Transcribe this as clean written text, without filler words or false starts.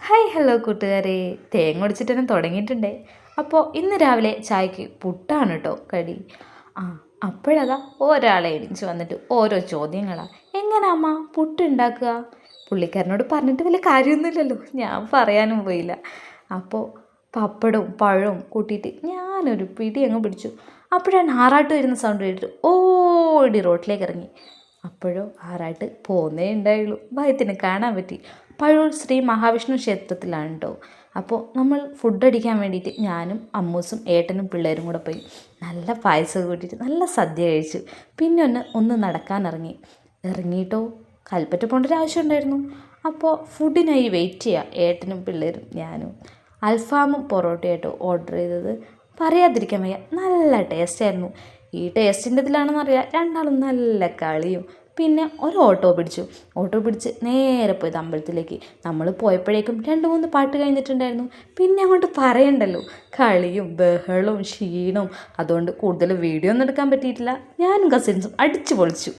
Hi hello കൂട്ടുകാരെ, തേങ്ങ ഒടിച്ചിട്ട് തന്നെ തുടങ്ങിയിട്ടുണ്ടേ. അപ്പോൾ ഇന്ന് രാവിലെ ചായക്ക് പുട്ടാണ് കേട്ടോ കടി. ആ അപ്പോഴതാ ഒരാളെ എണീച്ച് വന്നിട്ട് ഓരോ ചോദ്യങ്ങളാണ്. എങ്ങനെ അമ്മ പുട്ട് ഉണ്ടാക്കുക? പുള്ളിക്കാരനോട് പറഞ്ഞിട്ട് വലിയ കാര്യമൊന്നുമില്ലല്ലോ, ഞാൻ പറയാനും പോയില്ല. അപ്പോൾ പപ്പടവും പഴവും കൂട്ടിയിട്ട് ഞാനൊരു പിടി അങ്ങ് പിടിച്ചു. അപ്പോഴാണ് ആറാട്ട് വരുന്ന സൗണ്ട് കേട്ടിട്ട് ഓടി റോട്ടിലേക്ക് ഇറങ്ങി. അപ്പോഴോ ആറാട്ട് പോന്നേ ഉണ്ടായുള്ളൂ, ഭയത്തിന് കാണാൻ പറ്റി. പഴൂർ ശ്രീ മഹാവിഷ്ണു ക്ഷേത്രത്തിലാണ് കേട്ടോ. അപ്പോൾ നമ്മൾ ഫുഡ് അടിക്കാൻ വേണ്ടിയിട്ട് ഞാനും അമ്മൂസും ഏട്ടനും പിള്ളേരും കൂടെ പോയി. നല്ല പായസം കൂട്ടിയിട്ട് നല്ല സദ്യ കഴിച്ചു. പിന്നെ ഒന്ന് നടക്കാൻ ഇറങ്ങിയിട്ടോ കൽപ്പറ്റ പോകേണ്ട ഒരു ആവശ്യം ഉണ്ടായിരുന്നു. അപ്പോൾ ഫുഡിനായി വെയിറ്റ് ചെയ്യുക ഏട്ടനും പിള്ളേരും ഞാനും. അൽഫാമും പൊറോട്ടയായിട്ടോ ഓർഡർ ചെയ്തത്. പറയാതിരിക്കാൻ വയ്യ, നല്ല ടേസ്റ്റായിരുന്നു. ഈ ടേസ്റ്റിൻ്റെ ഇതിലാണെന്ന് അറിയാം, രണ്ടാളും നല്ല കളിയും. പിന്നെ ഒരു ഓട്ടോ പിടിച്ച് നേരെ പോയത് അമ്പലത്തിലേക്ക്. നമ്മൾ പോയപ്പോഴേക്കും 2-3 പാട്ട് കഴിഞ്ഞിട്ടുണ്ടായിരുന്നു. പിന്നെ അങ്ങോട്ട് പറയണ്ടല്ലോ, കളിയും ബഹളവും ക്ഷീണവും. അതുകൊണ്ട് കൂടുതൽ വീഡിയോ ഒന്നും എടുക്കാൻ പറ്റിയിട്ടില്ല. ഞാനും കസിൻസും അടിച്ചു പൊളിച്ചു.